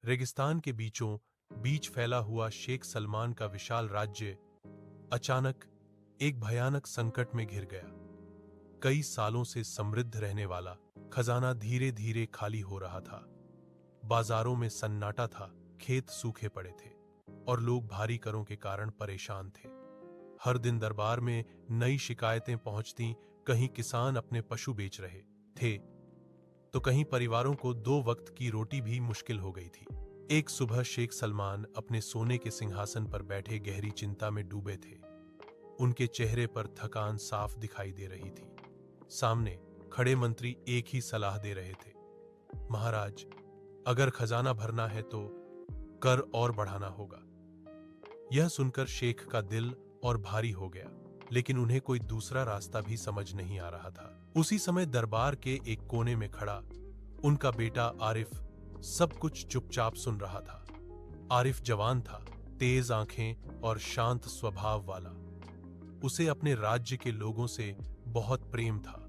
रेगिस्तान के बीचों बीच फैला हुआ शेख सलमान का विशाल राज्य अचानक एक भयानक संकट में घिर गया। कई सालों से समृद्ध रहने वाला खजाना धीरे धीरे खाली हो रहा था। बाजारों में सन्नाटा था, खेत सूखे पड़े थे और लोग भारी करों के कारण परेशान थे। हर दिन दरबार में नई शिकायतें पहुंचती, कहीं किसान अपने पशु बेच रहे थे तो कहीं परिवारों को 2 वक्त की रोटी भी मुश्किल हो गई थी। एक सुबह शेख सलमान अपने सोने के सिंहासन पर बैठे गहरी चिंता में डूबे थे। उनके चेहरे पर थकान साफ दिखाई दे रही थी। सामने खड़े मंत्री एक ही सलाह दे रहे थे, महाराज, अगर खजाना भरना है तो कर और बढ़ाना होगा। यह सुनकर शेख का दिल और भारी हो गया, लेकिन उन्हें कोई दूसरा रास्ता भी समझ नहीं आ रहा था। उसी समय दरबार के एक कोने में खड़ा उनका बेटा आरिफ सब कुछ चुपचाप सुन रहा था। आरिफ जवान था, तेज आंखें और शांत स्वभाव वाला। उसे अपने राज्य के लोगों से बहुत प्रेम था।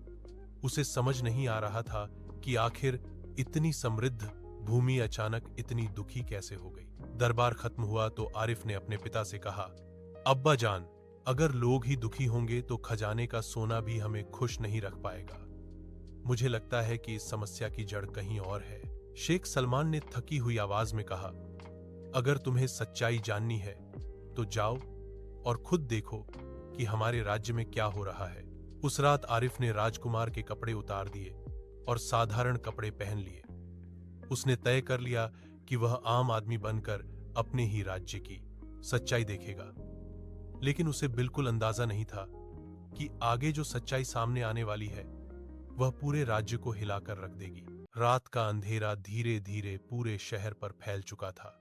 उसे समझ नहीं आ रहा था कि आखिर इतनी समृद्ध भूमि अचानक इतनी दुखी कैसे हो गई। दरबार खत्म हुआ तो आरिफ ने अपने पिता से कहा, अब्बा जान, अगर लोग ही दुखी होंगे तो खजाने का सोना भी हमें खुश नहीं रख पाएगा। मुझे लगता है कि इस समस्या की जड़ कहीं और है। शेख सलमान ने थकी हुई आवाज में कहा, अगर तुम्हें सच्चाई जाननी है तो जाओ और खुद देखो कि हमारे राज्य में क्या हो रहा है। उस रात आरिफ ने राजकुमार के कपड़े उतार दिए और साधारण कपड़े पहन लिए। उसने तय कर लिया कि वह आम आदमी बनकर अपने ही राज्य की सच्चाई देखेगा। लेकिन उसे बिल्कुल अंदाजा नहीं था कि आगे जो सच्चाई सामने आने वाली है वह पूरे राज्य को हिलाकर रख देगी। रात का अंधेरा धीरे धीरे पूरे शहर पर फैल चुका था।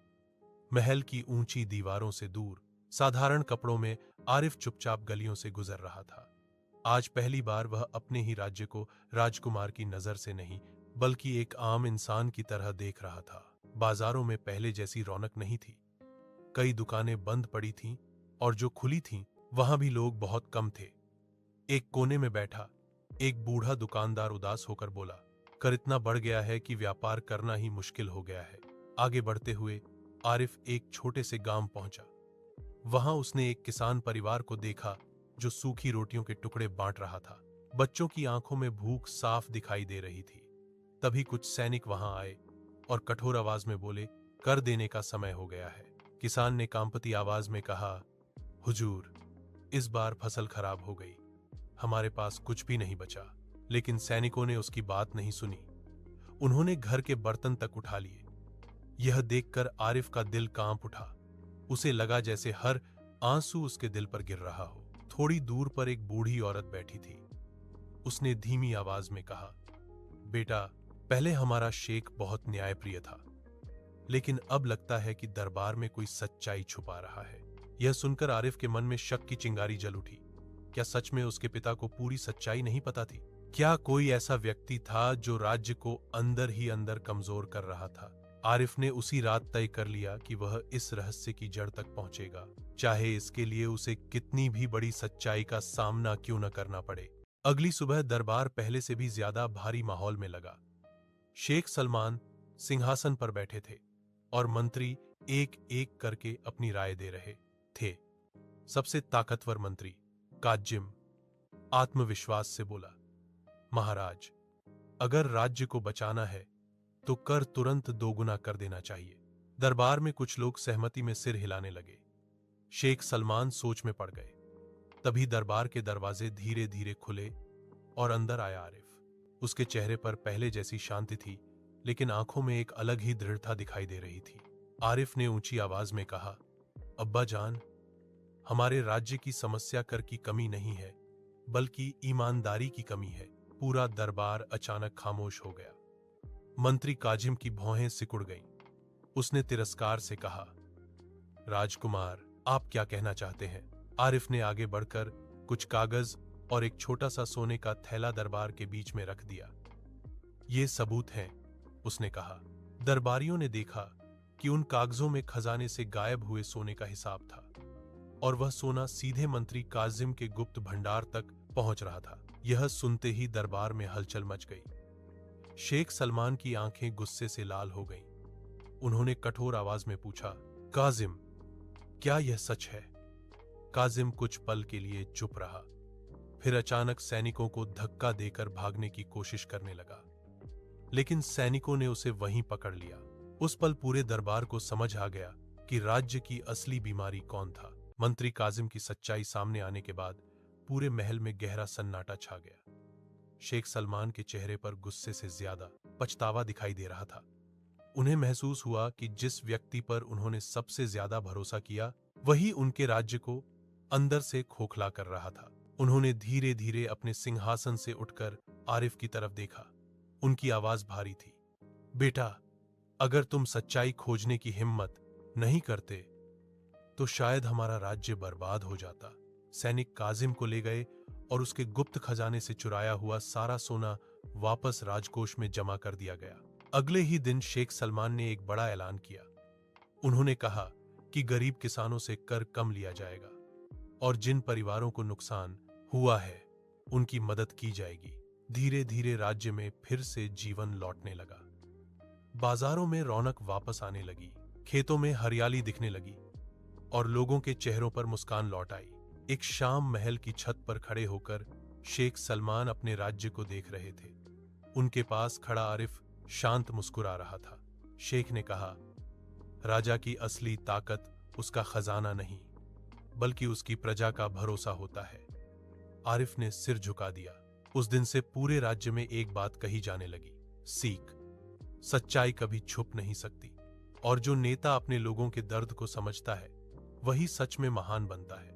महल की ऊंची दीवारों से दूर साधारण कपड़ों में आरिफ चुपचाप गलियों से गुजर रहा था। आज पहली बार वह अपने ही राज्य को राजकुमार की नजर से नहीं बल्कि एक आम इंसान की तरह देख रहा था। बाजारों में पहले जैसी रौनक नहीं थी। कई दुकानें बंद पड़ी थीं और जो खुली थीं वहां भी लोग बहुत कम थे। एक कोने में बैठा एक बूढ़ा दुकानदार उदास होकर बोला, कर इतना बढ़ गया है कि व्यापार करना ही मुश्किल हो गया है। आगे बढ़ते हुए आरिफ एक छोटे से गांव पहुंचा। वहां उसने एक किसान परिवार को देखा जो सूखी रोटियों के टुकड़े बांट रहा था। बच्चों की आंखों में भूख साफ दिखाई दे रही थी। तभी कुछ सैनिक वहां आए और कठोर आवाज में बोले, कर देने का समय हो गया है। किसान ने कांपती आवाज में कहा, हुजूर, इस बार फसल खराब हो गई, हमारे पास कुछ भी नहीं बचा। लेकिन सैनिकों ने उसकी बात नहीं सुनी। उन्होंने घर के बर्तन तक उठा लिए। यह देखकर आरिफ का दिल कांप उठा। उसे लगा जैसे हर आंसू उसके दिल पर गिर रहा हो। थोड़ी दूर पर एक बूढ़ी औरत बैठी थी। उसने धीमी आवाज में कहा, बेटा, पहले हमारा शेख बहुत न्यायप्रिय था, लेकिन अब लगता है कि दरबार में कोई सच्चाई छुपा रहा है। यह सुनकर आरिफ के मन में शक की चिंगारी जल उठी। क्या सच में उसके पिता को पूरी सच्चाई नहीं पता थी? क्या कोई ऐसा व्यक्ति था जो राज्य को अंदर ही अंदर कमजोर कर रहा था? आरिफ ने उसी रात तय कर लिया कि वह इस रहस्य की जड़ तक पहुंचेगा, चाहे इसके लिए उसे कितनी भी बड़ी सच्चाई का सामना क्यों न करना पड़े। अगली सुबह दरबार पहले से भी ज्यादा भारी माहौल में लगा। शेख सलमान सिंहासन पर बैठे थे और मंत्री एक एक करके अपनी राय दे रहे थे। सबसे ताकतवर मंत्री काजिम आत्मविश्वास से बोला, महाराज, अगर राज्य को बचाना है तो कर तुरंत दोगुना कर देना चाहिए। दरबार में कुछ लोग सहमति में सिर हिलाने लगे। शेख सलमान सोच में पड़ गए। तभी दरबार के दरवाजे धीरे धीरे खुले और अंदर आया आरिफ। उसके चेहरे पर पहले जैसी शांति थी, लेकिन आंखों में एक अलग ही दृढ़ता दिखाई दे रही थी। आरिफ ने ऊंची आवाज में कहा, अब्बा जान, हमारे राज्य की समस्या कर की कमी नहीं है, बल्कि ईमानदारी की कमी है। पूरा दरबार अचानक खामोश हो गया। मंत्री काजिम की भौहें सिकुड़ गईं। उसने तिरस्कार से कहा, राजकुमार, आप क्या कहना चाहते हैं? आरिफ ने आगे बढ़कर कुछ कागज और एक छोटा सा सोने का थैला दरबार के बीच में रख दिया। ये सबूत हैं, उसने कहा। दरबारियों ने देखा कि उन कागजों में खजाने से गायब हुए सोने का हिसाब था और वह सोना सीधे मंत्री काजिम के गुप्त भंडार तक पहुंच रहा था। यह सुनते ही दरबार में हलचल मच गई। शेख सलमान की आंखें गुस्से से लाल हो गईं। उन्होंने कठोर आवाज में पूछा, काजिम, क्या यह सच है? काजिम कुछ पल के लिए चुप रहा, फिर अचानक सैनिकों को धक्का देकर भागने की कोशिश करने लगा, लेकिन सैनिकों ने उसे वहीं पकड़ लिया। उस पल पूरे दरबार को समझ आ गया कि राज्य की असली बीमारी कौन था। मंत्री काजिम की सच्चाई सामने आने के बाद पूरे महल में गहरा सन्नाटा छा गया। शेख सलमान के चेहरे पर गुस्से से ज्यादा पछतावा दिखाई दे रहा था। उन्हें महसूस हुआ कि जिस व्यक्ति पर उन्होंने सबसे ज्यादा भरोसा किया, वही उनके राज्य को अंदर से खोखला कर रहा था। उन्होंने धीरे धीरे अपने सिंहासन से उठकर आरिफ की तरफ देखा। उनकी आवाज भारी थी, बेटा, अगर तुम सच्चाई खोजने की हिम्मत नहीं करते तो शायद हमारा राज्य बर्बाद हो जाता। सैनिक काजिम को ले गए और उसके गुप्त खजाने से चुराया हुआ सारा सोना वापस राजकोष में जमा कर दिया गया। अगले ही दिन शेख सलमान ने एक बड़ा ऐलान किया। उन्होंने कहा कि गरीब किसानों से कर कम लिया जाएगा और जिन परिवारों को नुकसान हुआ है उनकी मदद की जाएगी। धीरे धीरे राज्य में फिर से जीवन लौटने लगा। बाजारों में रौनक वापस आने लगी, खेतों में हरियाली दिखने लगी और लोगों के चेहरों पर मुस्कान लौट आई। एक शाम महल की छत पर खड़े होकर शेख सलमान अपने राज्य को देख रहे थे। उनके पास खड़ा आरिफ शांत मुस्कुरा रहा था। शेख ने कहा, राजा की असली ताकत उसका खजाना नहीं, बल्कि उसकी प्रजा का भरोसा होता है। आरिफ ने सिर झुका दिया। उस दिन से पूरे राज्य में एक बात कही जाने लगी, सीख, सच्चाई कभी छुप नहीं सकती और जो नेता अपने लोगों के दर्द को समझता है वही सच में महान बनता है।